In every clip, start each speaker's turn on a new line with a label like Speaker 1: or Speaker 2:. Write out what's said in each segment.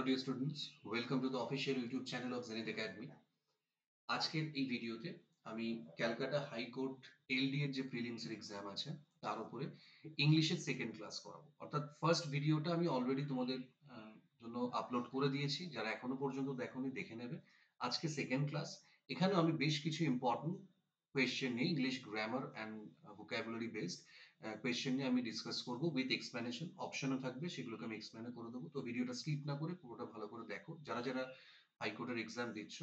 Speaker 1: dear students, welcome to the official YouTube channel of Zenith Academy. আজকের এই ভিডিওতে আমি ক্যালকাটা হাইকোর্ট এলডি এর যে প্রিলিমস এর এক্সাম আছে তার উপরে ইংলিশের সেকেন্ড ক্লাস করাবো। অর্থাৎ ফার্স্ট ভিডিওটা আমি অলরেডি তোমাদের জন্য আপলোড করে দিয়েছি, যারা এখনো পর্যন্ত দেখোনি দেখে নেবে। আজকে সেকেন্ড ক্লাস, এখানে আমি বেশ কিছু ইম্পর্টেন্ট কোয়েশ্চেন নিয়ে English grammar and vocabulary based question নিয়ে আমি ডিসকাস করবো উইথ এক্সপ্লেনেশন। অপশনও থাকবে, সেগুলোকে আমি এক্সপ্লেন করে দেবো। তো ভিডিওটা স্কিপ না করে পুরোটা ভালো করে দেখো। যারা যারা হাইকোর্টের এক্সাম দিচ্ছ,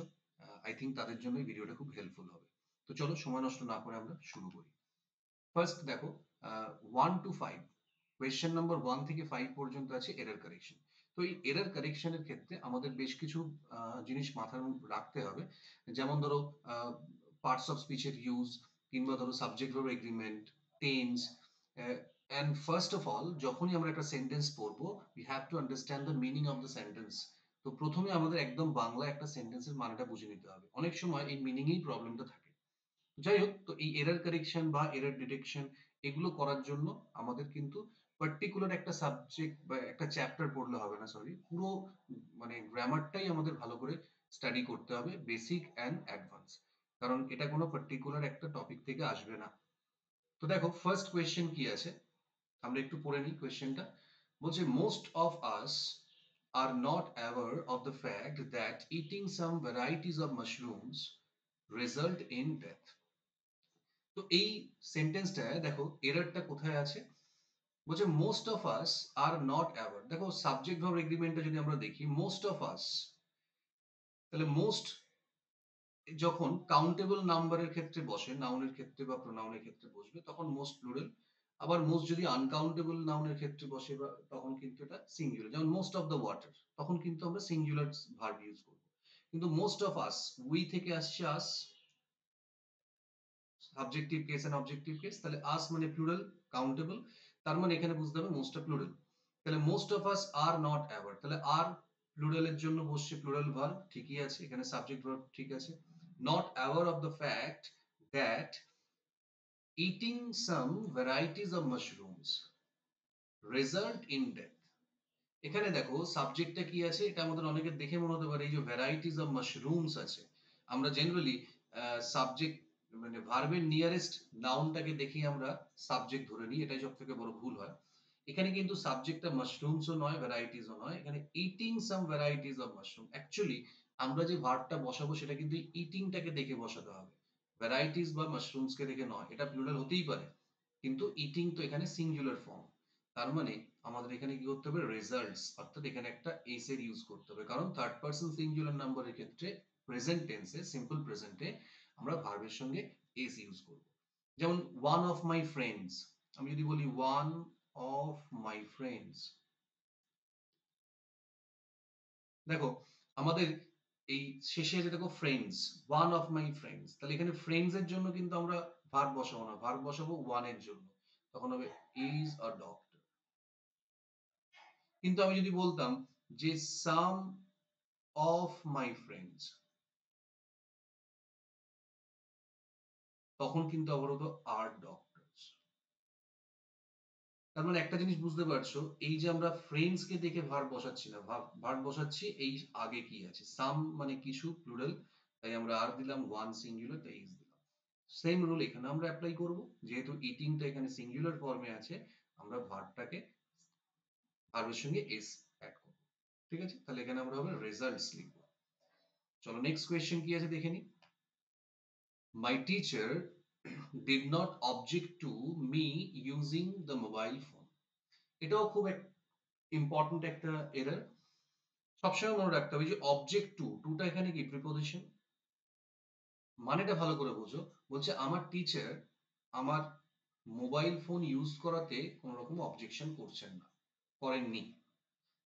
Speaker 1: আই থিঙ্ক তাদের জন্য এই ভিডিওটা খুব হেল্পফুল হবে। তো চলো সময় নষ্ট না করে আমরা শুরু করি। ফার্স্ট দেখো, 1 to 5 কোয়েশ্চেন নাম্বার 1 থেকে 5 পর্যন্ত আছে এরর কারেকশন। তো এই এরর কারেকশনের ক্ষেত্রে আমাদের বেশ কিছু জিনিস মাথায় রাখতে হবে। যেমন ধরো পার্টস অফ স্পিচের ইউজ, কিংবা ধরো subject verb agreement, tense. And first of all, যখনই আমরা একটা সেন্টেন্স পড়বো, we have to understand the meaning of the sentence. তো প্রথমে আমাদের একদম বাংলা একটা সেন্টেন্সের মানেটা বুঝে নিতে হবে। অনেক সময় এই মিনিংয়েই প্রবলেমটা থাকে। যাই হোক, তো এই এরর কারেকশন বা এরর ডিটেকশন এগুলো করার জন্য আমাদের কিন্তু পার্টিকুলার একটা সাবজেক্ট বা একটা চ্যাপ্টার পড়লে হবে না, সরি, পুরো মানে গ্রামারটাই আমাদের ভালো করে স্টাডি করতে হবে, বেসিক অ্যান্ড অ্যাডভান্স। কারণ এটা কোনো পার্টিকুলার একটা টপিক থেকে আসবে না। তো দেখো ফার্স্ট কোয়েশ্চেন কি আছে, আমরা একটু পড়ে নিই কোয়েশ্চেনটা। বলছে most of us are not aware of the fact that eating some varieties of mushrooms result in death. তো এই সেন্টেন্সটা দেখো এররটা কোথায় আছে। বলছে most of us are not aware. দেখো সাবজেক্ট ভার্ব এগ্রিমেন্টটা যদি আমরা দেখি, মোস্ট অফ আস, তাহলে মোস্ট যখন কাউন্টেবল নাম্বারের ক্ষেত্রে বসে, নাউনের ক্ষেত্রে বা প্রোনাউনের ক্ষেত্রে বসবে, তখন মোস্ট প্লুরাল। আবার মোস্ট যদি আনকাউন্টেবল নাউনের ক্ষেত্রে বসে বা তখন কিন্তু এটা সিঙ্গুলার। যেমন মোস্ট অফ দ্য ওয়াটার, তখন কিন্তু আমরা সিঙ্গুলার ভার্ব ইউজ করব। কিন্তু মোস্ট অফ আস, উই থেকে আসছে us, subjective case and objective case, তাহলে আস মানে প্লুরাল, কাউন্টেবল, তার মানে এখানে বুঝতে হবে মোস্টটা প্লুরাল। তাহলে most of us are not aware, তাহলে আর প্লুরালের জন্য বসছে প্লুরাল ভার্ব, ঠিকই আছে, এখানে সাবজেক্ট ভার্ব ঠিক আছে। Not aware of the fact that eating some varieties of mushrooms result in death. এখানে দেখো সাবজেক্টটা কি আছে, এটা আমাদের অনেকের দেখে মনে হতে পারে এই যে ভ্যারাইটিস অফ মাশরুমস আছে, আমরা জেনারেলি সাবজেক্ট মানে ভার্বের নিয়ারেস্ট নাউনটাকে দেখি আমরা সাবজেক্ট ধরে নিই, এটাই সব থেকে বড় ভুল হয়। এখানে কিন্তু সাবজেক্টটা মাশরুমসও নয়, ভ্যারাইটিসও নয়, এখানে eating some varieties of mushroom. Actually আমরা যে ভার্বটা বসাবো সেটা কিন্তু ইটিংটাকে দেখে বসাতে হবে, ভ্যারাইটিস বা মাশরুমসকে দেখে নয়। এটা প্লুরাল হতেই পারে, কিন্তু ইটিং তো এখানে সিঙ্গুলার ফর্ম। তার মানে আমাদের এখানে কি করতে হবে, রেজাল্টস, অর্থাৎ এখানে একটা এস এর ইউজ করতে হবে। কারণ থার্ড পারসন সিঙ্গুলার নাম্বারের ক্ষেত্রে প্রেজেন্ট টেন্সে, সিম্পল প্রেজেন্টে আমরা ভার্বের সঙ্গে এস ইউজ করব। যেমন ওয়ান অফ মাই ফ্রেন্ডস, আমি যদি বলি ওয়ান অফ মাই ফ্রেন্ডস, দেখো আমাদের এই শেষে আছে দেখো friends, one of my friends, তাহলে এখানে ফ্রেন্ডস এর জন্য কিন্তু আমরা ভার্ব বসাবো না, ভার্ব বসাবো ওয়ান এর জন্য, তখন হবে ইজ আ ডক্টর। কিন্তু আমি যদি বলতাম যে সাম অফ মাই ফ্রেন্ডস, তখন কিন্তু আবার হতো আর ডক্টরস। তার মানে একটা জিনিস বুঝতে পারছো, এই যে আমরা ফ্রেন্ডস কে দেখে ভার্ব বসাচ্ছি না, ভার্ব বসাচ্ছি এই আগে কি আছে, সাম মানে কিছু প্লুরাল, তাই আমরা আর দিলাম, ওয়ান সিঙ্গুলার, তাই ইজ দিলাম। সেম রুল এখানে আমরা অ্যাপ্লাই করব। যেহেতু ইটিংটা এখানে সিঙ্গুলার ফর্মে আছে, আমরা ভার্বটাকে ভার্বের সঙ্গে এস অ্যাড করব। ঠিক আছে, তাহলে এখানে আমরা হবে রেজাল্টস লিখব। চলো নেক্সট কোয়েশ্চেন কি আছে দেখে নিই। My teacher did not object to me using the mobile phone. এটাও খুব ইম্পর্টেন্ট একটা এরর। সবসময় মনে রাখতে হবে যে অবজেক্ট টু, টুটা এখানে কি প্রিপোজিশন, মানেটা ভালো করে বোঝো। বলছে আমার টিচার আমার মোবাইল ফোন ইউজ করাতে কোনো রকম অবজেকশন করছেন না, করেননি।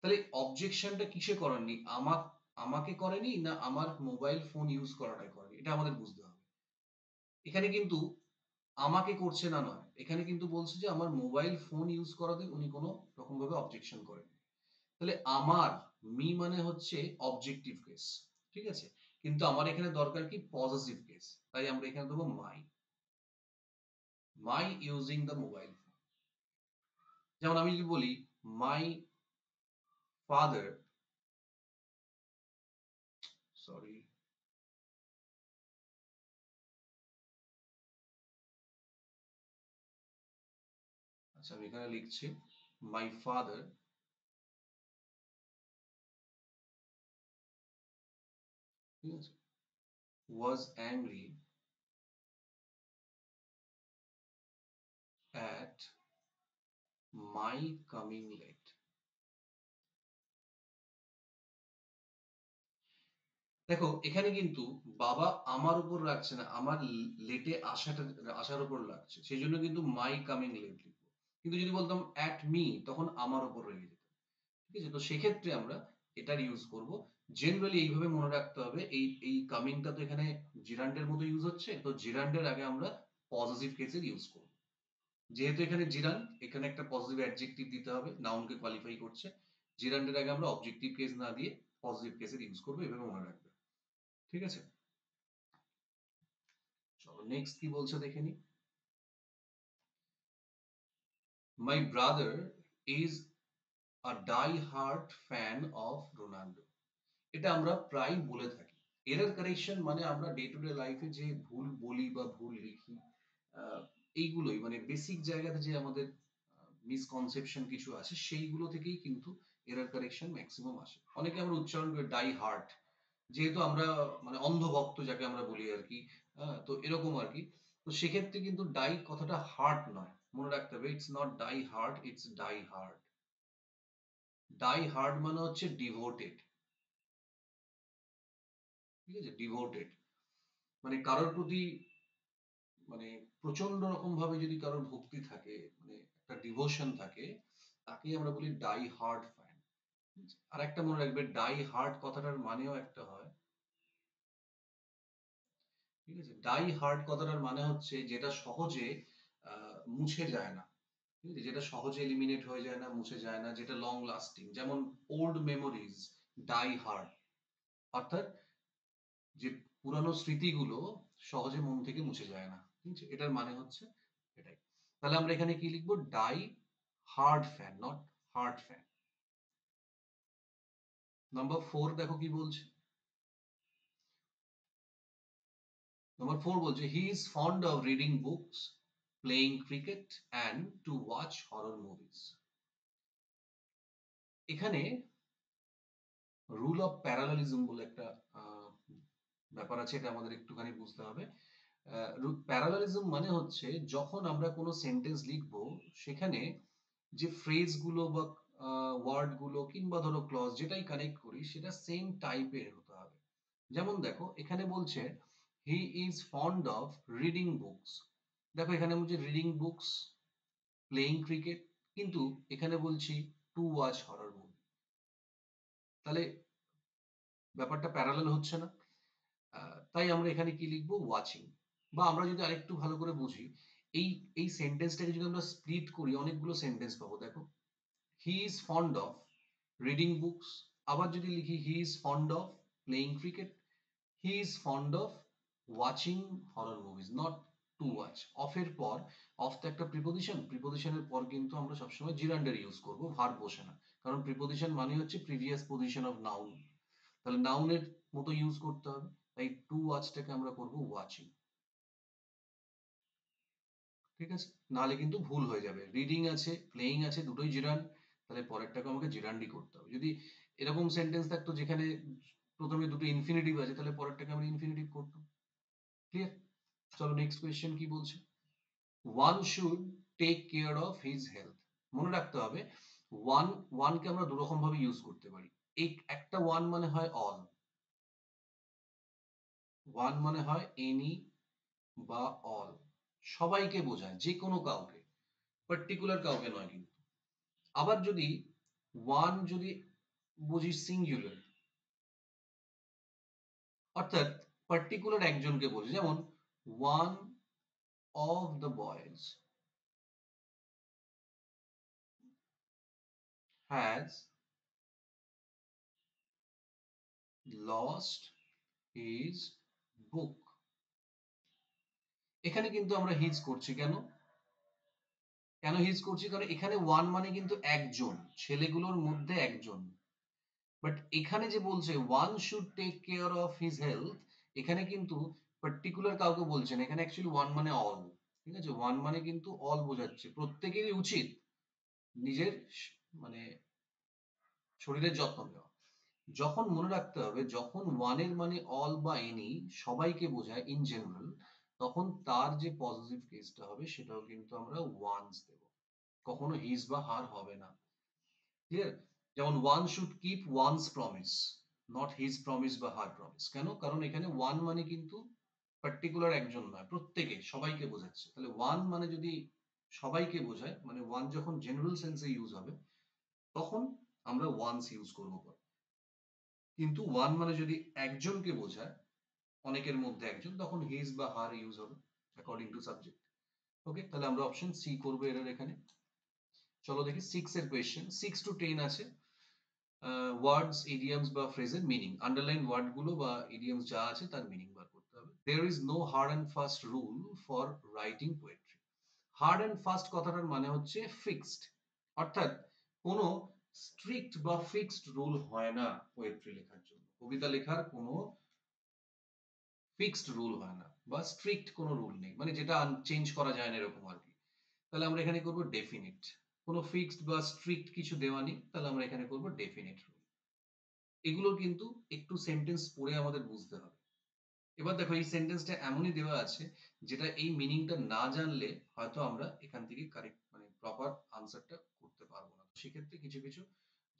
Speaker 1: তাহলে অবজেকশনটা কিসে করেননি, আমাকে করেনি না আমার মোবাইল ফোন ইউজ করাটাই করেনি, এটা আমাদের বুঝতে হবে। এখানে কিন্তু আমাকে করছে না নয়, এখানে কিন্তু বলছে যে আমার মোবাইল ফোন ইউজ করাতে উনি কোনো রকম ভাবে অবজেকশন করেন। তাহলে আমার, মি মানে হচ্ছে অবজেক্টিভ কেস, ঠিক আছে, কিন্তু আমার এখানে দরকার কি পজিটিভ কেস, তাই আমরা এখানে দেবো মাই, মাই ইউজিং দ্য মোবাইল ফোন। যেমন আমি যদি বলি মাই ফাদার আমি এখানে লিখছি মাই ফাদার ঠিক আছে was angry at my coming late. দেখো এখানে কিন্তু বাবা আমার উপর রাখছে না, আমার লেটে আসার উপর লাগছে, সেই জন্য কিন্তু মাই কামিং লেট লিখবো। কিন্তু যদি বলতাম অ্যাট মি, তখন আমার উপর রেখে যেত। ঠিক আছে, তো সেক্ষেত্রে আমরা এটার ইউজ করব। জেনারেলি এইভাবে মনে রাখতে হবে, এই এই কামিংটা তো এখানে জিরান্ডের মতো ইউজ হচ্ছে, তো জিরান্ডের আগে আমরা পজিটিভ কেসের ইউজ করব। যেহেতু এখানে জিরান্ড, এখানে একটা পজিটিভ অ্যাডজেক্টিভ দিতে হবে, নাউনকে কোয়ালিফাই করছে। জিরান্ডের আগে আমরা অবজেক্টিভ কেস না দিয়ে পজিটিভ কেসের ইউজ করবো, এভাবে মনে রাখবে। ঠিক আছে, চলো নেক্সট কি বলছে দেখে নি। My brother is a die hard fan of Ronaldo. এটা আমরা প্রায় বলে থাকি। এরর কারেকশন মানে আমরা ডে টু ডে লাইফে যে ভুল বলি বা ভুল লিখি, আহ, এইগুলোই মানে বেসিক জায়গাতে যে আমাদের মিসকনসেপশন কিছু আছে, সেইগুলো থেকেই কিন্তু এরর কারেকশন ম্যাক্সিমাম আসে। অনেকে আমরা উচ্চারণ করি ডাই হার্ট, যেহেতু আমরা মানে অন্ধভক্ত যাকে আমরা বলি আর কি। তো এরকম আর কি। তো সেক্ষেত্রে কিন্তু ডাই কথাটা হার্ট নয়, মনে রাখতে হবে it's not die hard, it's die hard. Die hard মানে হচ্ছে ডিভোটেড। ঠিক আছে, ডিভোটেড মানে কারোর প্রতি মানে প্রচন্ড রকম ভাবে যদি কারোর ভক্তি থাকে, মানে একটা ডিভোশন থাকে, তাকেই আমরা বলি ডাই হার্ড ফ্যান। আর একটা মনে রাখবে, ডাই হার্ড কথাটার মানেও একটা হয়, ঠিক আছে, ডাই হার্ড কথাটার মানে হচ্ছে যেটা সহজে মুছে যায় না। ঠিক আছে, যেটা সহজে এলিমিনেট হয়ে যায় না, মুছে যায় না, যেটা লং লাস্টিং। যেমন ওল্ড মেমোরিজ ডাই হার্ড, অর্থাৎ যে পুরানো স্মৃতিগুলো সহজে মন থেকে মুছে যায় না। ঠিক আছে, এটার মানে হচ্ছে এটাই। তাহলে আমরা এখানে কি লিখবো, die hard fan, not hard fan. Number 4 দেখো কি বলছে। নাম্বার 4 বলছে he is fond of reading books, playing cricket and to watch horror movies. এখানে রুল অফ প্যারালালিজম বলে একটা আহ, ব্যাপার আছে, এটা আমাদের একটুখানি বুঝতে হবে। প্যারালালিজম মানে হচ্ছে যখন আমরা কোনো সেন্টেন্স লিখবো, সেখানে যে ফ্রেজ গুলো বা ওয়ার্ড গুলো কিংবা ধরো ক্লজ যেটাই কানেক্ট করি, সেটা সেম টাইপের হতে হবে। যেমন দেখো এখানে বলছে he is fond of reading books. দেখো এখানে বলছে রিডিং বুকস, প্লেইং ক্রিকেট, কিন্তু এখানে বলছি টু ওয়াচ হরর মুভি। তাহলে ব্যাপারটা প্যারালাল হচ্ছে না। তাই আমরা এখানে কি লিখবো, ওয়াচিং। বা আমরা যদি আরেকটু ভালো করে বুঝি, এই এই সেন্টেন্সটাকে যদি আমরা স্প্লিট করি, অনেকগুলো সেন্টেন্স পাবো। দেখো he is fond of reading books, আবার যদি লিখি he is fond of playing cricket, he is fond of watching horror movies, not to watch. অফের পর, অফ তো একটা প্রিপোজিশন, প্রিপোজিশনের পর কিন্তু আমরা সবসময় জিরান্ডার ইউজ করবো, ভার্ব বসে না। কারণ প্রিপোজিশন মানে হচ্ছে প্রিভিয়াস পজিশন অফ নাউন, তাহলে নাউনের মতো ইউজ করতে হবে। তাই টু ওয়াচটাকে আমরা করবো ওয়াচিং। ঠিক আছে, নাহলে কিন্তু ভুল হয়ে যাবে। রিডিং আছে, প্লেইং আছে, দুটোই জিরান্ড, তাহলে পরেরটাকে আমাকে জিরান্ডই করতে হবে। যদি এরকম সেন্টেন্স থাকতো যেখানে প্রথমে দুটো ইনফিনিটিভ আছে, তাহলে পরেরটাকে আমরা ইনফিনিটিভ করতাম। ক্লিয়ার? চলো নেক্সট কোয়েশ্চেন কি বলছে। One should take care of his health. মনে রাখতে হবে ওয়ান, ওয়ানকে আমরা দুরকম ভাবে ইউজ করতে পারি। এই একটা ওয়ান মানে হয় অল, ওয়ান মানে হয় এনি বা অল, সবাইকে বোঝায়, যে কোনো কাউকে, পার্টিকুলার কাউকে নয় কিন্তু। আবার যদি ওয়ান যদি বুঝি সিঙ্গুলার, অর্থাৎ পার্টিকুলার একজনকে বোঝে, যেমন one of the boys has lost his book. এখানে কিন্তু আমরা হিজ করছি কেন, কেন হিজ করছি, কারণ এখানে ওয়ান মানে কিন্তু একজন, ছেলেগুলোর মধ্যে একজন। বাট এখানে যে বলছে one should take care of his health, এখানে কিন্তু পার্টিকুলার কাউকে বলছে না, এখানে অ্যাকচুয়ালি ওয়ান মানে অল। ঠিক আছে, ওয়ান মানে কিন্তু অল বোঝাচ্ছে, প্রত্যেকেরই উচিত নিজের মানে শরীরের যত্ন নেওয়া। যখন মনে রাখতে হবে যখন ওয়ান এর মানে অল বা এনি সবাইকে বোঝায় ইন জেনারেল, তখন তার যে পজিটিভ কেসটা হবে সেটাও কিন্তু আমরা ওয়ান্স দেব, কখনো হিজ বা হার হবে না। ক্লিয়ার? যেমন one should keep one's promise, not his promise বা হার প্রমিস। কেন? কারণ এখানে ওয়ান মানে কিন্তু পার্টিকুলার একজন নয়, প্রত্যেকে সবাইকে বোঝাচ্ছে। তাহলে ওয়ান মানে যদি সবাইকে বোঝায়, মানে ওয়ান যখন জেনারেল সেন্সে ইউজ হবে তখন আমরা ওয়ান্স ইউজ করবো। কিন্তু ওয়ান মানে যদি একজনকে বোঝায়, অনেকের মধ্যে একজন, তখন হিজ বা হার ইউজ হবে অ্যাকর্ডিং টু সাবজেক্ট। ওকে, তাহলে আমরা অপশন সি করবো এর এখানে। চলো দেখি 6 এর কোয়েশ্চেন, 6 to 10 আছে। ওয়ার্ডস, ইডিয়মস বা ফ্রেজের মিনিং, আন্ডারলাইন ওয়ার্ড গুলো বা ইডিয়মস যা আছে তার মিনিং বার করতে হবে। There is no hard and fast rule for writing poetry. Hard and fast কথাটার মানে হচ্ছে ফিক্সড, অর্থাৎ কোনো স্ট্রিক্ট বা ফিক্সড রুল হয় না পোয়েট্রি লেখার জন্য। কবিতা লেখার কোনো ফিক্সড রুল হয় না বা স্ট্রিক্ট কোনো রুল নেই, মানে যেটা চেঞ্জ করা যায় না এরকম আর কি। তাহলে আমরা এখানে করব ডেফিনিট, কোনো ফিক্সড বা স্ট্রিক্ট কিছু দেওয়া নেই, তাহলে আমরা এখানে করব ডেফিনিট রুল। এগুলো কিন্তু একটু সেন্টেন্স পড়ে আমাদের বুঝতে হবে। এবার দেখো এই সেন্টেন্সটা এমনই দেওয়া আছে যেটা এই মিনিংটা না জানলে হয়তো আমরা এখান থেকে কারেক্ট মানে প্রপার আনসারটা করতে পারবো না। সেক্ষেত্রে কিছু কিছু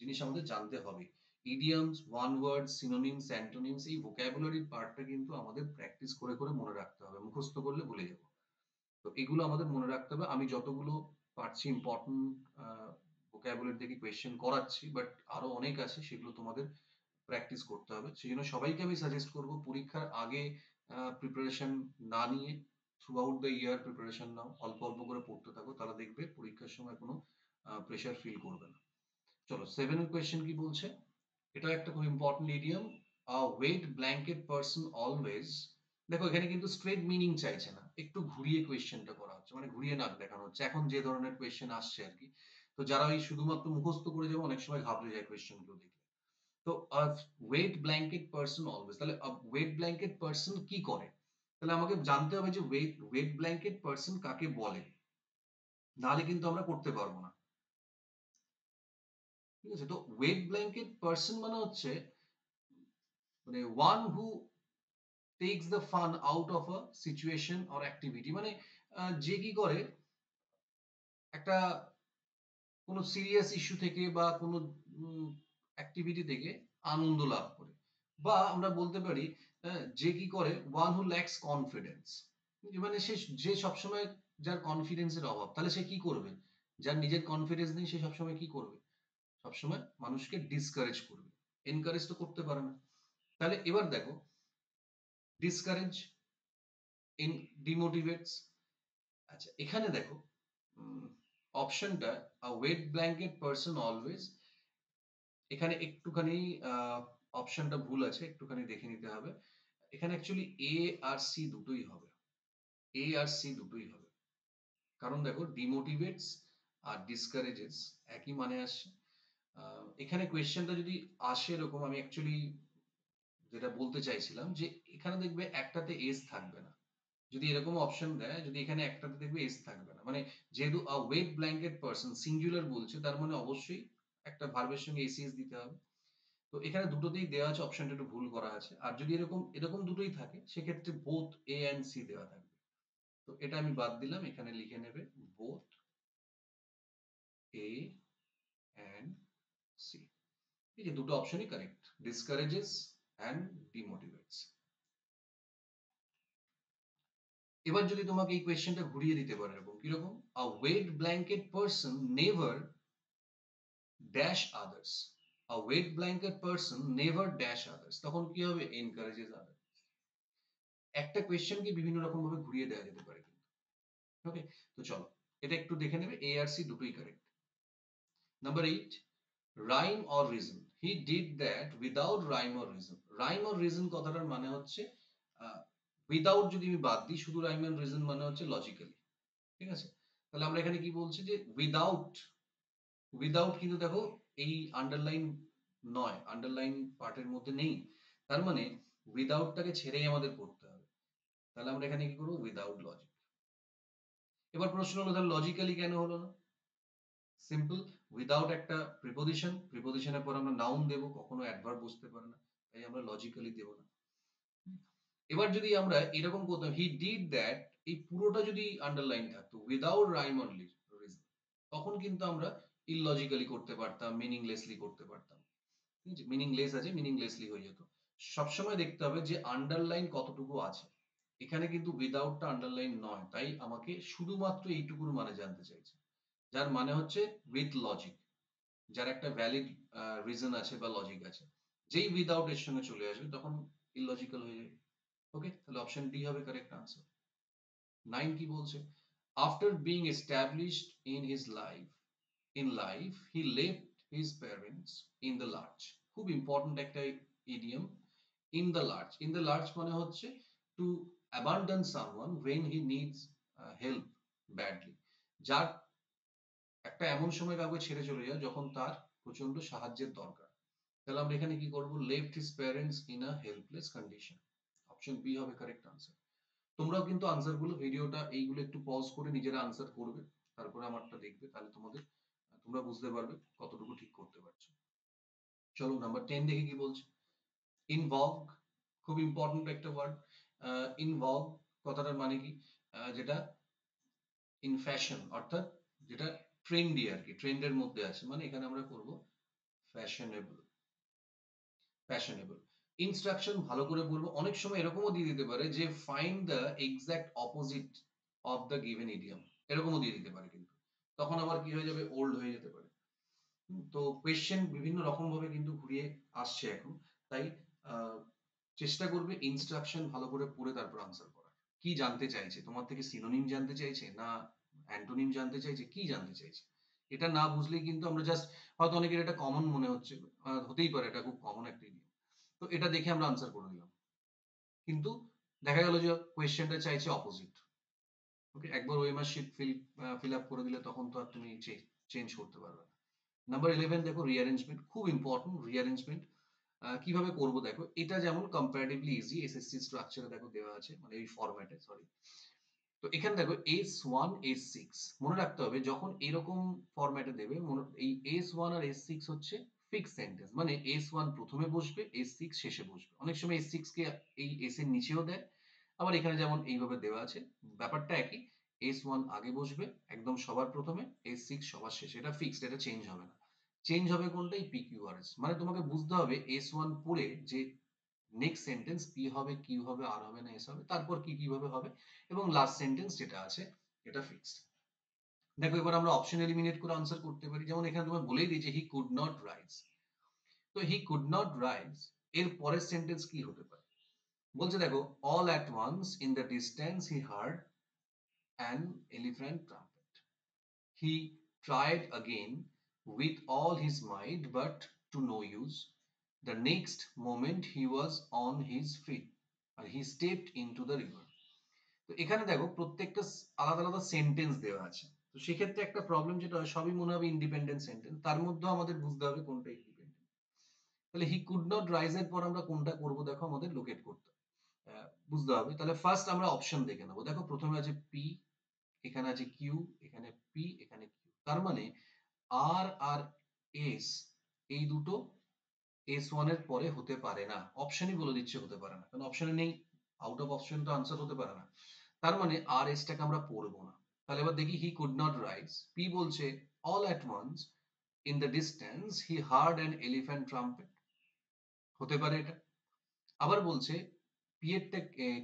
Speaker 1: জিনিস আমাদের জানতে হবে। Idioms, one word, synonyms, antonyms, এই ভোকাবুলারি পার্টটা কিন্তু আমাদের প্র্যাকটিস করে করে মনে রাখতে হবে, মুখস্থ করলে ভুলে যাবো। তো এগুলো আমাদের মনে রাখতে হবে। আমি যতগুলো পারছি ইম্পর্টেন্ট ভোকাবুলারি থেকে কোয়েশ্চেন করাচ্ছি, বাট আরো অনেক আছে, সেগুলো তোমাদের প্র্যাকটিস করতে হবে। সেজন্য সবাইকে আমি সাজেস্ট করব পরীক্ষার আগে প্রিপারেশন না নিয়ে throughout the year preparation now, অল্প অল্প করে পড়তে থাকো, তাহলে দেখবে পরীক্ষার সময় কোনো প্রেশার ফিল করবে না। চলো 7 এর কোয়েশ্চেন কি বলছে, এটাও একটা খুব important idiom. Wet blanket person always. দেখো এখানে কিন্তু স্ট্রেট মিনিং চাইছে না, একটু ঘুরিয়ে কোয়েশ্চেনটা করা হচ্ছে, মানে ঘুরিয়ে নাক দেখানো হচ্ছে এখন যে ধরনের কোয়েশ্চেন আসছে আর কি। তো যারা ওই শুধুমাত্র মুখস্থ করে যাবে অনেক সময় ঘাবড়ে যায় কোয়েশ্চেন গুলো দেখলে। তো ওয়েট ব্ল্যাঙ্কেট পারসন অলওয়েজ, তাহলে ওয়েট ব্ল্যাঙ্কেট পারসন কি করে? তাহলে আমাকে জানতে হবে যে ওয়েট ব্ল্যাঙ্কেট পারসন কাকে বলে, নাহলে কিন্তু আমরা করতে পারবো না। ঠিক আছে, তো ওয়েট ব্ল্যাঙ্কেট পারসন মানে হচ্ছে মানে one who tax the fun out of a situation or activity, মানে যে কি করে একটা কোনো সিরিয়াস ইস্যু থেকে বা কোনো অ্যাক্টিভিটি থেকে আনন্দ লাভ করে। বা আমরা বলতে পারি যে কি করে ওয়ান হু ল্যাকস কনফিডেন্স, মানে সে যে সবসময় যার কনফিডেন্সের অভাব, তাহলে সে কি করবে? যার নিজের কনফিডেন্স নেই সে সবসময় কি করবে? সবসময় মানুষকে ডিসকারেজ করবে, এনকারেজ তো করতে পারে না। তাহলে এবার দেখো ডিসকারেজ, ইন ডিমোটিভেটস। আচ্ছা এখানে দেখো অপশনটা ওয়েট ব্ল্যাঙ্কেট পারসন অলওয়েজ, এখানে একটুখানি অপশনটা ভুল আছে, একটুখানি দেখে নিতে হবে। এখানে অ্যাকচুয়ালি এ আর সি দুটোই হবে, এ আর সি দুটোই হবে। কারণ দেখো ডিমোটিভেটস আর ডিসকারেজেস একই মানে আসছে। এখানে কোয়েশ্চেনটা যদি আসে এরকম, আমি অ্যাকচুয়ালি যেটা বলতে চাইছিলাম যে এখানে দেখবে একটাতে এস থাকবে না। যদি এরকম অপশন দেয়, যদি এখানে একটাতে দেখবে এস থাকবে না, মানে যেহেতু ওয়েট ব্ল্যাঙ্কেট পারসন সিঙ্গুলার বলছে, তার মানে অবশ্যই একটা ভার্বের সঙ্গে এসিএস দিতে হবে। তো এখানে দুটোতেই দেওয়া আছে, অপশনটা একটু ভুল করা আছে। আর যদি এরকম এরকম দুটোই থাকে সেক্ষেত্রে বোথ এ এন্ড সি দেওয়া থাকবে। তো এটা আমি বাদ দিলাম, এখানে লিখে নেবে বোথ এ এন্ড সি। এই যে দুটো অপশনই কারেক্ট, ডিসকারেজেস এন্ড ডিমোটিভেটস। এবার যদি তোমাকে এই কোয়েশ্চেনটা ঘুরিয়ে দিতে পারে এরকম কিরকম, a wet blanket person never dash others, a wet blanket person never dash others, তখন কি হবে? Encourages others. একটা কোয়েশ্চেনকে বিভিন্ন রকম ভাবে ঘুরিয়ে দেওয়া যেতে পারে কিন্তু। ওকে, তো চলো এটা একটু দেখে নেবে, এ আর সি দুটোই correct. Number 8, rhyme or reason, he did that without rhyme or reason. Rhyme or reason কথাটার মানে হচ্ছে উইদাউট যদি আমি বাদ দিই, শুধু রাইম অর রিজন মানে হচ্ছে লজিক্যালি। ঠিক আছে, তাহলে আমরা এখানে কি বলছি যে উইদাউট, উইদাউট কিন্তু দেখো এই আন্ডারলাইন নয়, আন্ডারলাইন পার্টের মধ্যে নেই, তার মানে উইদাউটটাকে ছেড়েই আমাদের পড়তে হবে। তাহলে আমরা এখানে কি করবো? Without logic. এবার প্রশ্ন হলো তাহলে লজিক্যালি কেন হলো না? সিম্পল, উইদাউট একটা প্রিপোজিশনের পর আমরা নাউন দেবো, কখনো অ্যাডভার্ব বসতে পারে না, তাই আমরা লজিক্যালি দেবো না। এবার যদি আমরা এরকম করতাম হি ডিড দ্যাট, এই পুরোটা যদি আন্ডারলাইন থাকতো উইদাউট রাইম অনলি রিজন, তখন কিন্তু আমরা ইললজিক্যালি করতে পারতাম, মিনিংলেসলি করতে পারতাম। ঠিক আছে, মিনিংলেস আছে, মিনিংলেসলি হয়ে যেত। সবসময় দেখতে হবে যে আন্ডারলাইন কতটুকু আছে। এখানে কিন্তু উইদাউটটা আন্ডারলাইন নয়, তাই আমাকে শুধুমাত্র এইটুকুর মানে জানতে চাইছে, যার মানে হচ্ছে উইথ লজিক, যার একটা ভ্যালিড রিজন আছে বা লজিক আছে। যেই উইদাউট এর সঙ্গে চলে আসবে তখন ইললজিক্যাল হয়ে যাবে। ওকে, তাহলে অপশন ডি হবে কারেক্ট আনসার। 9 কি বলছে? After being established in life he left his parents in the large. খুব ইম্পর্টেন্ট একটা idiom, in the large. In the large মানে হচ্ছে two abandon someone when he needs help badly, যার একটা এমন সময় কাউকে ছেড়ে চলে যায় যখন তার প্রচন্ড সাহায্যের দরকার। তাহলে আমরা এখানে কি করব? Left his parents in a helpless condition. Option B হবে কারেক্ট আনসার। তোমরাও কিন্তু আনসার গুলো, ভিডিওটা এইগুলো একটু পজ করে নিজেরা আনসার করবে, তারপরে আমারটা দেখবে, তাহলে তোমরা বুঝতে পারবে কতটুকু ঠিক করতে পারছো। চলো নাম্বার 10 দেখে কি বলছে। ইনভলভ, খুব ইম্পর্টেন্ট একটা ওয়ার্ড। ইনভলভ কথাটার মানে কি? যেটা ইন ফ্যাশন, অর্থাৎ যেটা ট্রেন্ডি আর কি, ট্রেন্ডের মধ্যে আছে, মানে এখানে আমরা করব ফ্যাশনেবল। ফ্যাশনেবল ইনস্ট্রাকশন ভালো করে বলবো। অনেক সময় এরকমও দিয়ে দিতে পারে যে find the exact opposite of the given idiom, এরকমও দিয়ে দিতে পারে, কিন্তু তখন আবার কি হয়ে যাবে? ওল্ড হয়ে যেতে পারে। তো কোয়েশ্চেন বিভিন্ন রকম ভাবে কিন্তু ঘুরিয়ে আসছে এখন, তাই আহ, চেষ্টা করবে ইনস্ট্রাকশন ভালো করে পড়ে তারপর আনসার করার। কি জানতে চাইছে তোমার থেকে? সিনোনিম জানতে চাইছে না অ্যান্টোনিম জানতে চাইছে, কি জানতে চাইছে? এটা না বুঝলেই কিন্তু আমরা জাস্ট, হয়তো অনেকের এটা কমন মনে হচ্ছে, হতেই পারে এটা খুব কমন একটা ইডিয়ম, তো এটা দেখে আমরা আনসার করে দিলাম, কিন্তু দেখা গেল যে কোয়েশ্চেনটা চাইছে অপোজিট। ওকে, একবার ওএমআর শিট ফিল আপ করে দিলে তখন তো আর তুমি চেঞ্জ করতে পারবে না। নাম্বার 11 দেখো, রিঅ্যারেঞ্জমেন্ট, খুব ইম্পর্টেন্ট রিঅ্যারেঞ্জমেন্ট। কিভাবে করব দেখো, এটা যেমন কম্পারেটিভলি ইজি, এসএসসি স্ট্রাকচারে দেখো দেওয়া আছে, মানে এই ফরম্যাটে, সরি। তো এখানে দেখো S1 S6, মনে রাখতে হবে যখন এরকম ফরম্যাটে দেবে, এই S1 আর S6 হচ্ছে ফিক্স সেন্টেন্স, মানে S1 প্রথমে বসবে, S6 শেষে বসবে। অনেক সময় S6 কে এই S এর নিচেও দেয়, আবার এখানে যেমন এইভাবে দেওয়া আছে, ব্যাপারটা একই। S1 আগে বসবে একদম সবার প্রথমে, S6 সবার শেষে, এটা ফিক্সড, এটা চেঞ্জ হবে না। চেঞ্জ হবে কোনটা? এই PQRS। মানে তোমাকে বুঝতে হবে S1 পড়ে যে নেক্সট সেন্টেন্স পি হবে, কিউ হবে, আর হবে না এস হবে, তারপর কি কিভাবে হবে, এবং লাস্ট সেন্টেন্স যেটা আছে এটা ফিক্সড। দেখো এবার আমরা অপশন এলিমিনেট করে আনসার করতে পারি। যেমন এখানে তোমার বলেই দিয়েছে হি কুড নট রাইজ, তো হি কুড নট রাইজ এর পরের সেন্টেন্স কি হতে পারে? বলছে দেখো, all at once in the distance he heard an elephant trumpet, he tried again with all his might but to no use. The next moment he was on his feet and he stepped into the river. তো এখানে দেখো প্রত্যেকটা আলাদা আলাদা sentence দেওয়া আছে। তো সেক্ষেত্রে একটা প্রবলেম যেটা হয়, সবই মনে হবে ইন্ডিপেন্ডেন্ট সেন্টেন্স, তার মধ্যেও আমাদের বুঝতে হবে কোনটা ইন্ডিপেন্ডেন্ট। তাহলে হি কুড নট রাইজ এর পর আমরা কোনটা করব দেখো, আমাদের লোকেট করতে হবে, বুঝতে হবে। তাহলে ফার্স্ট আমরা অপশন দেখে নেবো। দেখো প্রথমে আছে পি, এখানে আছে কিউ, এখানে পি, এখানে কিউ, তার মানে আর আর এস, এই দুটো S1 এর পরে হতে পারে না। অপশনই বলে দিচ্ছে হতে পারে না, কারণ অপশনে নেই, আউট অফ অপশন তো আনসার হতে পারে না। তার মানে আর এস টাকে আমরা পড়বো না। তাহলে এবার দেখি, he could not rise, P বলছে all at once in the distance he heard an elephant trumpet, হতে পারে এটা। আবার বলছে পি এর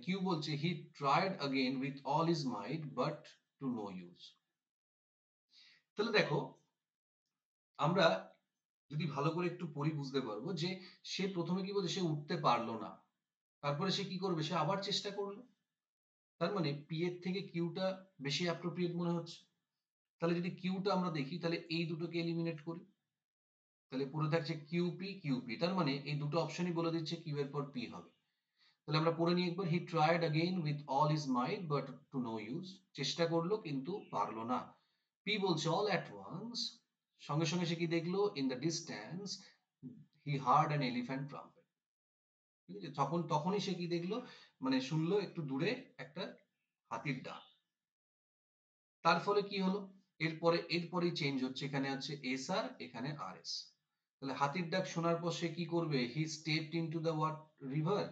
Speaker 1: কিউ বলছে he tried again with all his might but to no use. তাহলে দেখো আমরা যদি ভালো করে একটু পড়ি বুঝতে পারবো যে সে প্রথমে কি বলছে, সে উঠতে পারলো না, তারপরে সে কি করবে? সে আবার চেষ্টা করলো। তার মানে পি এর থেকে কিউটা বেশি অ্যাপ্রোপ্রিয়েট মনে হচ্ছে। তাহলে যদি কিউটা আমরা দেখি, তাহলে এই দুটোকে এলিমিনেট করি, তাহলে পড়ে থাকছে কিউপি কিউপি, তার মানে এই দুটো অপশনই বলে দিচ্ছে কিউ এর পর পি হবে। তাহলে আমরা পড়ে নিই একবার, he tried again with all his might but to no use, চেষ্টা করলো কিন্তু পারলো না। পি বলছে অল অ্যাট ওয়ান্স, সঙ্গে সঙ্গে সে কি দেখলো? In the distance he heard an elephant trumpet, ঠিক আছে, তখনই সে কি দেখলো? মানে শুনলো একটু দূরে একটা হাতির ডাক। তার ফলে কি হলো? এরপরেই চেঞ্জ হচ্ছে, এখানে হচ্ছে এস আর, এখানে আর এস। তাহলে হাতির ডাক শোনার পর সে কি করবে? He stepped into the what? River.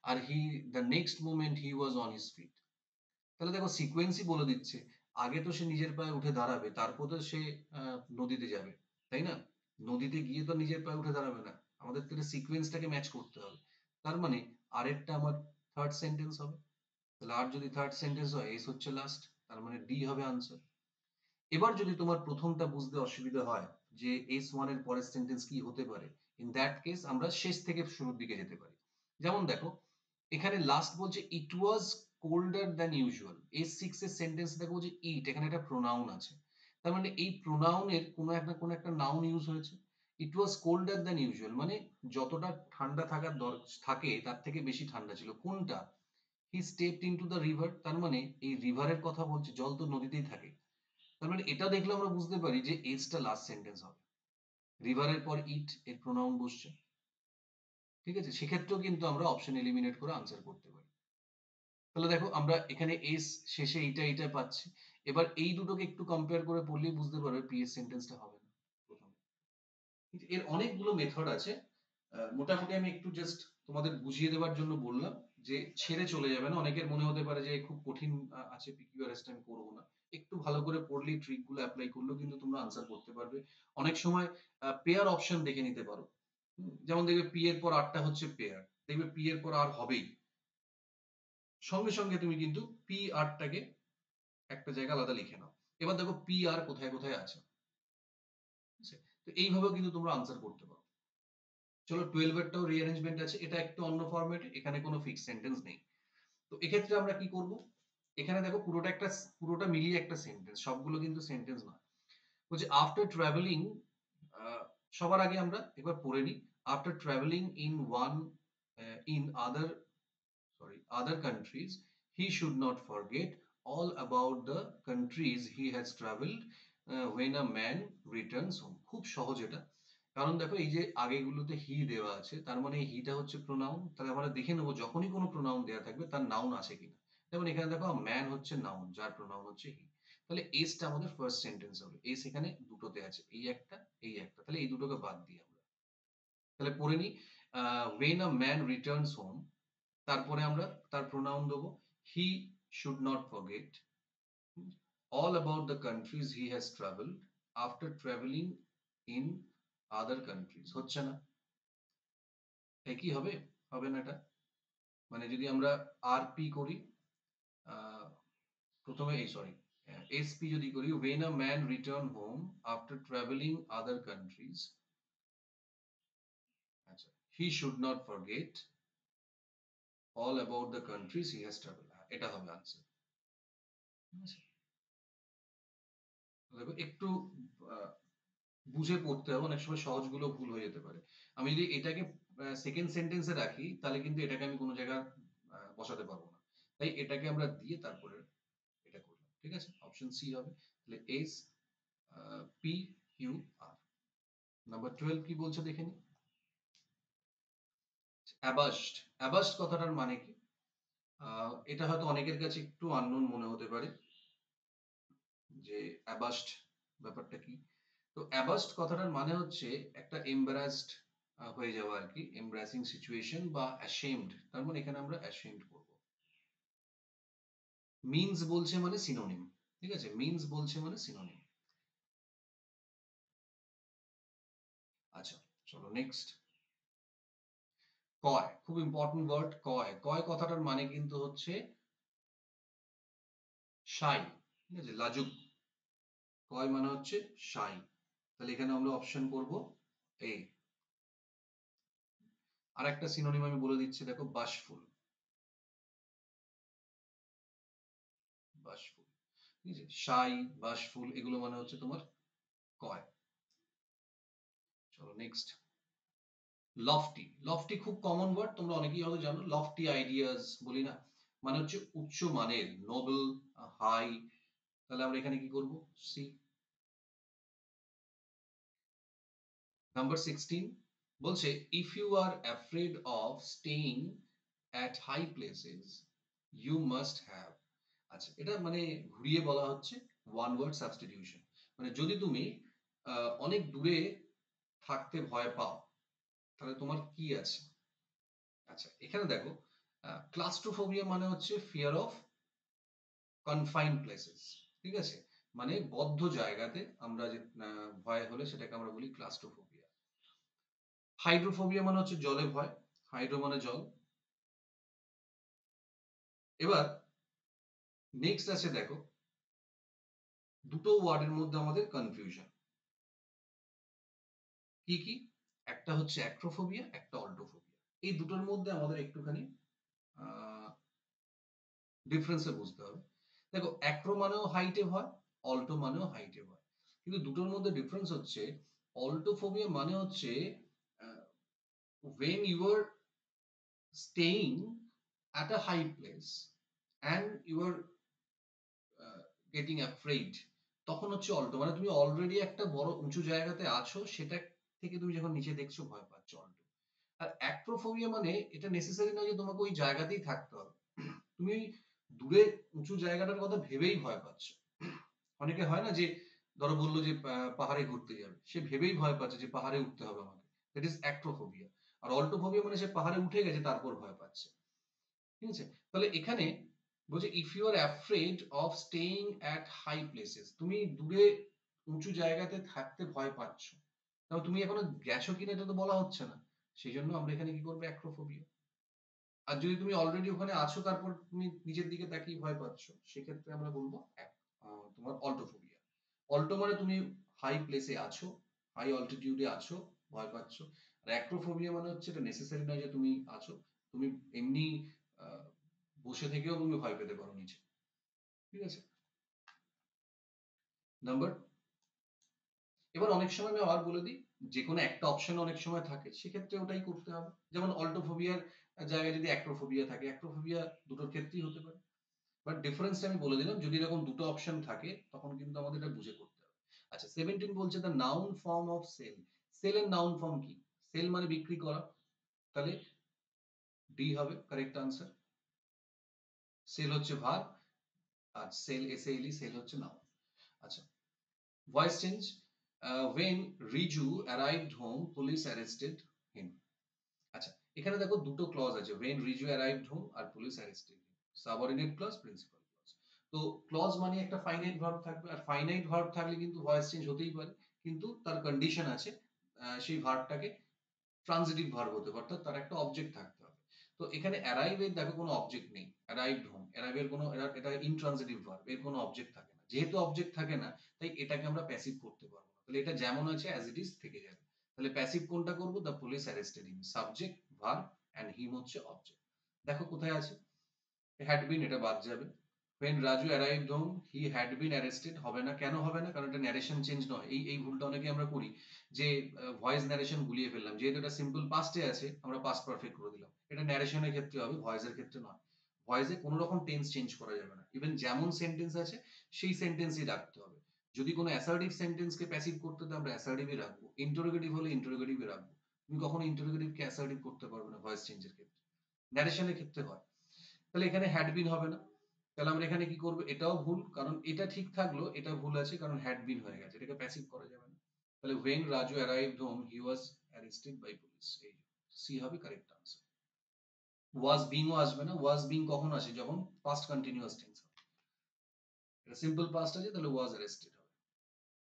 Speaker 1: আর the next moment he was on his feet. তাহলে দেখো সিকোয়েন্সই বলে দিচ্ছে, আগে তো সে নিজের পায়ে উঠে দাঁড়াবে, তারপর তো সে নদীতে যাবে, তাই না? নদীতে গিয়ে তো নিজের পায়ে উঠে দাঁড়াবে না, আমাদের তো সিকোয়েন্সটাকে ম্যাচ করতে হবে। তার মানে আরেকটা আমার থার্ড সেন্টেন্স হবে। তাহলে আর যদি থার্ড সেন্টেন্স হয়, এস হচ্ছে লাস্ট, তার মানে ডি হবে আনসার। এবার যদি তোমার প্রথমটা বুঝতে অসুবিধা হয় যে এস ওয়ান এর পরের সেন্টেন্স কি হতে পারে, ইন দ্যাট কেস আমরা শেষ থেকে শুরুর দিকে যেতে পারি। যেমন দেখো, এখানে লাস্ট বলছে it was colder than usual. S six এর সেন্টেন্স দেখো যে ইট, এখানে একটা প্রোনাউন আছে, তার মানে এই প্রোনাউনের কোনো একটা নাউন ইউজ হয়েছে। ইট ওয়াজ কোল্ডার দ্যান ইউজুয়াল মানে যতটা ঠান্ডা থাকার থাকে তার থেকে বেশি ঠান্ডা ছিল। কোনটা? হি স্টেপড ইনটু দ্য রিভার, তার মানে এই রিভারের কথা বলছে, জল তো নদীতেই থাকে। তার মানে এটা দেখলে আমরা বুঝতে পারি যে এজটা লাস্ট সেন্টেন্স হবে। রিভারের পর ইট এর প্রোনাউন বসছে, ঠিক আছে? সেক্ষেত্রেও কিন্তু আমরা অপশন এলিমিনেট করে আনসার করতে পারি। তাহলে দেখো আমরা এখানে এস শেষে এইটা পাচ্ছি। এবার এই দুটোকে একটু কম্পেয়ার করে পড়লেই বুঝতে পারবে পি এর সেন্টেন্সটা হবে না প্রথমে। এর অনেকগুলো মেথড আছে। মোটামুটি আমি একটু জাস্ট তোমাদের বুঝিয়ে দেওয়ার জন্য বললাম, যে ছেড়ে চলে যাবে না। অনেকের মনে হতে পারে যে খুব কঠিন আছে, পিকিউআরএস টা আমি করবো না। একটু ভালো করে পড়লেই, ট্রিক গুলো অ্যাপ্লাই করলেও কিন্তু তোমরা আনসার করতে পারবে। অনেক সময় পেয়ার অপশন দেখে নিতে পারো। যেমন দেখবে পি এর পর আরটা হচ্ছে পেয়ার, দেখবে পি এর পর আর হবেই, সঙ্গে সঙ্গে তুমি কিন্তু পি আরটাকে একটা জায়গা আলাদা লিখে নাও। এবার দেখো পি আর কোথায় কোথায় আছে। তো এইভাবেও কিন্তু তোমরা আনসার করতে পারো। চলো 12 এরটাও রিঅ্যারেঞ্জমেন্ট আছে, এটা একটু অন্য ফরম্যাটে, এখানে কোনো ফিক্স সেন্টেন্স নেই। তো এক্ষেত্রে আমরা কি করব? এখানে দেখো পুরোটা মিলিয়ে একটা সেন্টেন্স, সবগুলো কিন্তু সেন্টেন্স নয়। বলছে আফটার ট্রাভেলিং, সবার আগে আমরা একবার পড়ে নিই। After travelling in one in other other countries, he should not forget all about the countries he has traveled when a man returns home. খুব সহজ এটা। কারণ দেখো এই যে আগেগুলোতে হি দেওয়া আছে, তার মানে এই হিটা হচ্ছে প্রোনাউন। তাহলে আমরা দেখে নেবো যখনই কোনো প্রোনাউন দেওয়া থাকবে তার নাউন আছে কিনা। যেমন এখানে দেখো ম্যান হচ্ছে নাউন, যার প্রোনাউন হচ্ছে হি। তাহলে এসটা আমাদের ফার্স্ট সেন্টেন্স হবে। এস এখানে দুটোতে আছে, এই একটা এই একটা, তাহলে এই দুটোকে বাদ দিই আমরা। তাহলে পড়ে নিই, when a man returns home, তারপরে আমরা তার প্রোনাউন দেবো he should not forget all about the countries he has traveled after traveling in other countries। হচ্ছে না? একই হবে? হবে না এটা। মানে যদি আমরা আর পি করি, আহ, প্রথমে এই সরি এস পি যদি করি, when a man return home after traveling other countries, আচ্ছা, he should not forget all about the countries he has traveled, এটা হবে আনসার। দেখো একটু আহ, বুঝে পড়তে হবে, অনেক সময় সহজগুলো ভুল হয়ে যেতে পারে। আমি যদি এটাকে সেকেন্ড সেন্টেন্সে রাখি, তাহলে কিন্তু এটাকে আমি কোনো জায়গায় বসাতে পারবো না। তাই এটাকে আমরা দিয়ে তারপরে এটা করলাম, ঠিক আছে? অপশন সি হবে। তাহলে S P Q R. Number 12 কি বলছে দেখে নি। অ্যাবাস্ট। অ্যাবাস্ট কথাটার মানে কি? এটা হয়তো অনেকের কাছে একটু আননোন মনে হতে পারে যে অ্যাবাস্ট ব্যাপারটা কি। তো অ্যাবাস্ট কথাটার মানে হচ্ছে একটা এম্বারাসড হয়ে যাওয়া আর কি, এমব্রাসিং সিচুয়েশন বা অ্যাশেমড, তার মানে এখানে আমরা অ্যাশেমড করব। মিনস বলছে মানে সিনোনিম, ঠিক আছে? মিনস বলছে মানে সিনোনিম। আচ্ছা, চলো নেক্সট। কয়, খুব ইম্পর্টেন্ট ওয়ার্ড কয়। কয় কথাটার মানে কিন্তু হচ্ছে শাই, ঠিক আছে? লাজুক। কয় মানে হচ্ছে শাই। তাহলে এখানে আমরা অপশন করব এ। আর একটা সিনোনিম আমি বলে দিচ্ছি, দেখো বাশফুল। বাশফুল, ঠিক আছে? শাই, বাশফুল এগুলো মানে হচ্ছে তোমার কয়। চলো নেক্সট। লফটি। লফটি খুব কমন ওয়ার্ড, তোমরা অনেকেই হয়তো জানো। লফটি আইডিয়াস বলি না, মানে হচ্ছে উচ্চ মানের, নোবেল, হাই। তাহলে আমরা এখানে কি করব? সি। নাম্বার 16 বলছে if you are afraid of staying at high places you must have. আচ্ছা, এটা মানে ঘুরিয়ে বলা হচ্ছে ওয়ান ওয়ার্ড সাবস্টিটিউশন। মানে যদি তুমি অনেক দূরে থাকতে ভয় পাও তাহলে তোমার কি আছে? আচ্ছা, এখানে দেখো ক্লাস্ট্রোফোবিয়া মানে হচ্ছে ফিয়ার অফ কনফাইন্ড প্লেসেস, ঠিক আছে? মানে বদ্ধ জায়গাতে আমরা যে ভয় হলে সেটাকে আমরা বলি ক্লাস্ট্রোফোবিয়া। হাইড্রোফোবিয়া মানে হচ্ছে জলে ভয়, হাইড্রো মানে জল। এবার নেক্সট আছে দেখো, দুটো ওয়ার্ডের মধ্যে আমাদের কনফিউশন। কি কি? একটা হচ্ছে অ্যাক্রোফোবিয়া, একটা অল্টোফোবিয়া। এই দুটোর মধ্যে আমাদের একটুখানি ডিফারেন্সে বুঝতে হবে। দেখো, অ্যাক্রো মানেও হাইটে ভয়, অল্টো মানেও হাইটে ভয়, কিন্তু দুটোর মধ্যে ডিফারেন্স হচ্ছে অল্টোফোবিয়া মানে হচ্ছে when you are staying at a high place and you are getting afraid, তখন হচ্ছে অল্টো। মানে তুমি অলরেডি একটা বড় উঁচু জায়গাতে আছো, সেটা থেকে তুমি যখন নিচে দেখছো ভয় পাচ্ছ, অল্টো। আর অ্যাক্রোফোবিয়া মানে এটা নেসেসারি নয় যে তোমাকে ওই জায়গাতেই থাকতে হবে। তুমি দূরে উঁচু জায়গাটার কথা ভেবেই ভয় পাচ্ছ। অনেকে হয় না যে ধরো বললো যে পাহাড়ে ঘুরতে যাবে, সে ভেবেই ভয় পাচ্ছে যে পাহাড়ে উঠতে হবে আমাকে, দ্যাট ইজ অ্যাক্রোফোবিয়া। আর অল্টোফোবিয়া মানে সে পাহাড়ে উঠে গেছে তারপর ভয় পাচ্ছে, ঠিক আছে? তাহলে এখানে বলছে if you are afraid of staying at high places, তুমি দূরে উঁচু জায়গাতে থাকতে ভয় পাচ্ছ, তাহলে তুমি এখনো গেছো কিনা এটা তো বলা হচ্ছে না, সেই জন্য আমরা এখানে কি করবো, অ্যাক্রোফোবিয়া। আর যদি তুমি অলরেডি ওখানে আছো তারপর তুমি নিচের দিকে তাকিয়ে ভয় পাচ্ছ, সেক্ষেত্রে আমরা বলবো তোমার অল্টোফোবিয়া। অল্টো মানে তুমি হাই প্লেসে আছো, হাই অল্টিটিউডে আছো, ভয় পাচ্ছ। আর অ্যাক্রোফোবিয়া মানে হচ্ছে এটা নেসেসারি নয় যে তুমি আছো, তুমি এমনি আহ, বসে থেকেও তুমি ভয় পেতে পারো নিচে, ঠিক আছে? নাম্বার, এবার অনেক সময় আমি আবার বলে দিই, যে কোনো একটা অপশন অনেক সময় থাকে, সেক্ষেত্রে ওটাই করতে হবে। যেমন অল্টোফোবিয়ার জায়গায় যদি অ্যাক্রোফোবিয়া থাকে, অ্যাক্রোফোবিয়া দুটোর ক্ষেত্রেই হতে পারে। বাট ডিফারেন্সটা আমি বলে দিলাম, যদি এরকম দুটো অপশন থাকে তখন কিন্তু আমাদের এটা বুঝে করতে হবে। আচ্ছা, 17 বলছে the noun form of sell. সেলের নাউন ফর্ম কি? সেল মানে বিক্রি করা, তাহলে ডি হবে কারেক্ট আনসার। সেল হচ্ছে ভার্ব, আর সেল এসএলই সেল হচ্ছে নাউন। আচ্ছা, voice change, when Riju arrived home police arrested him। আচ্ছা, এখানে দেখো দুটো ক্লজ আছে, when Riju arrived home আর police arrested him, subordinate clause, principal clause. তো ক্লজ মানে একটা ফাইনাইট ভার্ব থাকবে, আর ফাইনাইট ভার্ব থাকলে কিন্তু ভয়েস চেঞ্জ হতেই পারে, কিন্তু তার কন্ডিশন আছে, সেই ভার্বটাকে ট্রানজিটিভ ভার্ব হতে পারে, অর্থাৎ তার একটা অবজেক্ট থাকতে হবে। তো এখানে অ্যারাইভ এর দেখো কোনো অবজেক্ট নেই, অ্যারাইভড হোম, অ্যারাইভ এর কোনো, এটা ইনট্রানজিটিভ ভার্ব, এর কোনো অবজেক্ট থাকে না। যেহেতু অবজেক্ট থাকে না, তাই এটাকে আমরা প্যাসিভ করতে পারবো না, তাহলে এটা যেমন আছে অ্যাজ ইট ইজ থেকে যাবে। তাহলে প্যাসিভ কোনটা করব, the police arrested him, subject verb and him হচ্ছে অবজেক্ট। দেখো কোথায় আছে, হ্যাড বিন, এটা বাদ যাবে। when Raju arrived home he had been arrested, হবে না। কেন হবে না? কারণ এটা ন্যারেশন চেঞ্জ নয়। এই ভুলটা অনেকে আমরা করি, যে ভয়েস ন্যারেশন গুলিয়ে ফেললাম, যেহেতু এটা সিম্পল পাস্টে আছে আমরা পাস্ট পারফেক্ট করে দিলাম। এটা ন্যারেশনের ক্ষেত্রে হবে, ভয়েসের ক্ষেত্রে নয়। ভয়েসে কোনো রকম টেন্স চেঞ্জ করা যাবে না, ইভেন যেমন সেন্টেন্স আছে সেই সেন্টেন্সই রাখতে হবে। যদি কোনো অ্যাসার্টিভ সেন্টেন্সকে প্যাসিভ করতে তো আমরা অ্যাসার্টিভই রাখবো, ইন্টারোগেটিভ হলে ইন্টারোগেটিভই রাখবো। তুমি কখনো ইন্টারোগেটিভকে অ্যাসার্টিভ করতে পারবে না ভয়েস চেঞ্জের ক্ষেত্রে, ন্যারেশনের ক্ষেত্রে হয়। তাহলে এখানে হ্যাড বিন হবে না। তাহলে আমরা এখানে কি করব, এটাও ভুল, কারণ এটা ঠিক থাকলো, এটা ভুল আছে কারণ হ্যাড বিন হয়ে গেছে, এটাকে প্যাসিভ করা যাবে না। তাহলে when Raju arrived home he was arrested by police, এই সি হবে কারেক্ট আনসার। was being ও আসবে না, was being কখন আসে, যখন past continuous tense হবে। এটা সিম্পল পাস্ট আছে, তাহলে was arrested হবে।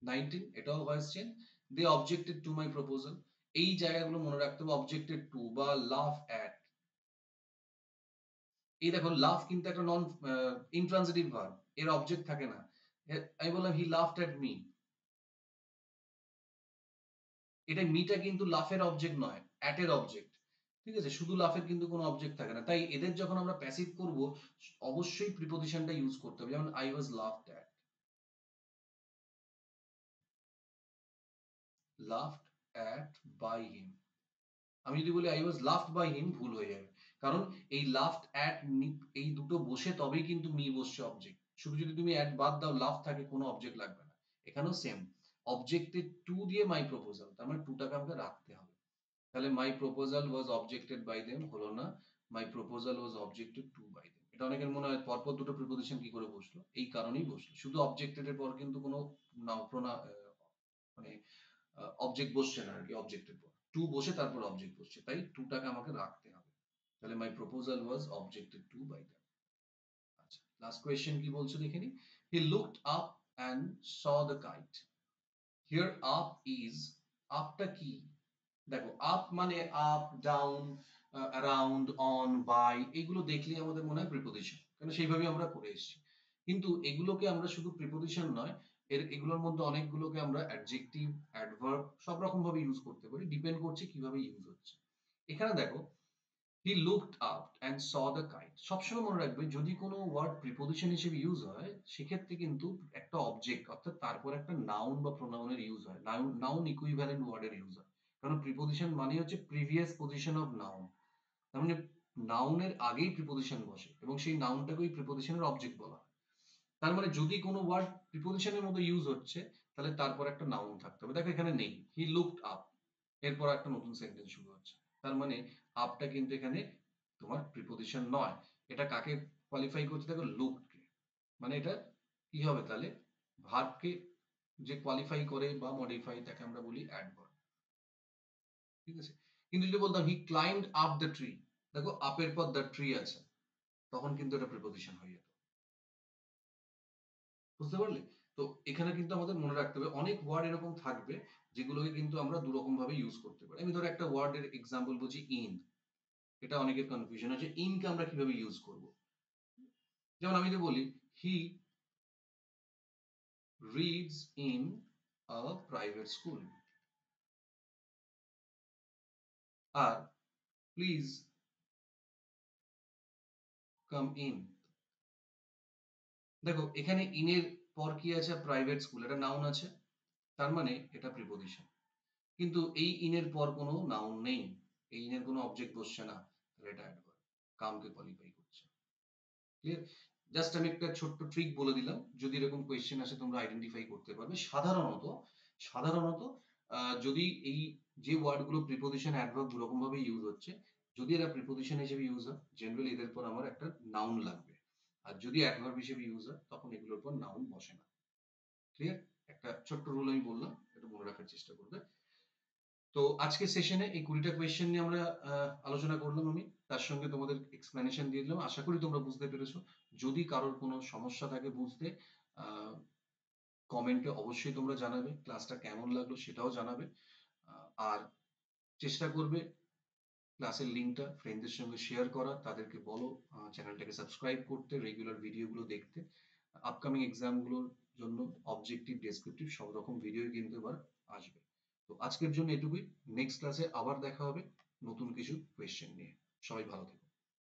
Speaker 1: 19, এটাও voice change, they objected to my proposal। এই জায়গাগুলো মনে রাখতে হবে, objected to বা laugh at। এই দেখো, লাফ কিন্তু একটা নন ইনট্রানজিটিভ ভার্ব, এর অবজেক্ট থাকে না। আমি বললাম হি লাফড এট মি, এটা মিটা কিন্তু লাফের অবজেক্ট নয়, অ্যাট এর অবজেক্ট, ঠিক আছে? শুধু লাফের কিন্তু কোনো অবজেক্ট থাকে না, তাই এদের যখন আমরা প্যাসিভ করব অবশ্যই প্রিপজিশনটা ইউজ করতে হবে, যেমন I was laughed at, laughed at by him. আমি যদি বলি I was laughed by him, ভুল হয়ে যাবে, কারণ এই লাফড অ্যাট, এই দুটো বসে তবেই কিন্তু মি বসছে অবজেক্ট। শুধু যদি তুমি অ্যাট বাদ দাও, লাফ থাকে, কোনো অবজেক্ট লাগবে না। এখানেও সেম, অবজেক্টেড টু দিয়ে মাই প্রপোজাল, তার মানে টুটাকে আমাকে রাখতে হবে। তাহলে my proposal was objected by them হলো না, my proposal was objected to by them. এটা অনেকের মনে হয় পরপর দুটো প্রিপোজিশন কি করে বসলো, এই কারণেই বসলো। শুধু অবজেক্টেড এর পর কিন্তু কোনো মানে অবজেক্ট বসছে না আরকি অবজেক্টের পর। টু বসে তারপর অবজেক্ট বসছে। তাই টু টাকে আমাকে রাখতে হবে। তাহলে my proposal was objected to by them. আচ্ছা, লাস্ট কোয়েশ্চেন কি বলছো দেখে নিই। He looked up and saw the kite. Here up is, আপটা কি? দেখো আপ মানে up, down, around, on, by এগুলো দেখলেই আমাদের মনে হয় প্রিপোজিশন। কারণ সেইভাবেই আমরা করে এসেছি। কিন্তু এগুলোকে আমরা শুধু প্রিপোজিশন নয়, এগুলোর মধ্যে অনেকগুলোকে আমরা অ্যাডজেক্টিভ, অ্যাডভার্ব সব রকম ভাবে ইউজ করতে পারি। ডিপেন্ড করছে কিভাবে ইউজ হচ্ছে। এখানে দেখো হি looked up and saw the kite. সবসময় মনে রাখবে যদি কোনো ওয়ার্ড প্রিপোজিশন হিসেবে ইউজ হয় সেক্ষেত্রে কিন্তু একটা অবজেক্ট অর্থাৎ তারপর একটা নাউন বা প্রোনাউনের ইউজ হয়। নাউন ইকুইভ্যালেন্ট ওয়ার্ডের ইউজ হয়। কারণ প্রিপোজিশন মানে হচ্ছে প্রিভিয়াস পজিশন অফ নাউন। তার মানে নাউনের আগেই প্রিপোজিশন বসে এবং সেই নাউনটাকে ওই প্রিপোজিশনের অবজেক্ট বলা হয়। তার মানে যদি কোনো ওয়ার্ড প্রিপোজিশনের মতো ইউজ হচ্ছে তাহলে তারপর একটা নাউন থাকতে হবে। দেখো এখানে নেই, হি লুকড আপ, এরপর একটা নতুন সেন্টেন্স শুরু হচ্ছে। তার মানে আপটা কিন্তু এখানে তোমার প্রিপোজিশন নয়। এটা কাকে কোয়ালিফাই করছে দেখো, লুকডকে। মানে এটা কি হবে তাহলে, ভার্বকে যে কোয়ালিফাই করে বা মডিফাই তাকে আমরা বলি অ্যাডভার্ব। ঠিক আছে? কিন্তু যদি বলতাম হি ক্লাইম্বড আপ দ্য ট্রি, দেখো আপের পর দ্য ট্রি আছে, তখন কিন্তু এটা প্রিপোজিশন হয়ে যেত। বুঝতে পারলে? তো এখানে কিন্তু আমাদের মনে রাখতে হবে অনেক ওয়ার্ড এরকম থাকবে যেগুলোকে কিন্তু আমরা দুরকম ভাবে ইউজ করতে পারি। আমি ধরো একটা ওয়ার্ডের এক্সাম্পল বলছি, ইন। এটা অনেকের কনফিউশন আছে, ইনকে আমরা কিভাবে ইউজ করব। যেমন আমি যদি বলি he reads in a private school, আর প্লিজ কাম ইন। দেখো এখানে ইনের পর কি আছে, প্রাইভেট স্কুল, এটা নাউন আছে, তার মানে এটা প্রিপোজিশন। কিন্তু এই ইনের পর কোনো নাউন নেই, এই ইনের কোনো অবজেক্ট বসছে না, তাহলে এটা অ্যাডভার্ব, কামকে কোয়ালিফাই করছে। ক্লিয়ার? জাস্ট আমি একটা ছোট্ট ট্রিক বলে দিলাম, যদি এরকম কোয়েশ্চেন আসে তোমরা আইডেন্টিফাই করতে পারবে। সাধারণত যদি এই যে ওয়ার্ড গুলো প্রিপোজিশন, অ্যাডভার্ব দুরকম ভাবে ইউজ হচ্ছে, যদি এরা প্রিপোজিশন হিসেবে ইউজ হয় জেনারেলি এদের পর আমার একটা নাউন লাগবে। আর যদি অ্যাডভার্ব হিসেবে ইউজ হয় তখন এগুলোর পর নাউন বসে না। ক্লিয়ার? একটা ছোট্ট রুল আমি বললাম, এটা মনে রাখার চেষ্টা করবে। তো আজকের সেশনে এই ২০টা কোয়েশ্চেন নিয়ে আমরা আলোচনা করলাম আমি। তার সঙ্গে তোমাদের এক্সপ্লেনেশন দিয়ে দিলাম। আশা করি তোমরা বুঝতে পেরেছো। যদি কারোর কোনো সমস্যা থাকে বুঝতে, আ কমেন্টে অবশ্যই তোমরা জানাবে। ক্লাসটা কেমন লাগলো সেটাও জানাবে। আ আর চেষ্টা করবে ক্লাসের লিঙ্কটা ফ্রেন্ডদের সঙ্গে শেয়ার করার। তাদেরকে বলো চ্যানেলটাকে সাবস্ক্রাইব করতে, রেগুলার ভিডিওগুলো দেখতে। আপকামিং এক্সাম গুলোর জন্য অবজেক্টিভ, ডেসক্রিপটিভ সব রকম ভিডিওই কিন্তু এবার আসবে। তো আজকের জন্য এটুকুই। নেক্সট ক্লাসে আবার দেখা হবে নতুন কিছু কোয়েশ্চেন নিয়ে। সবাই ভালো থেকো।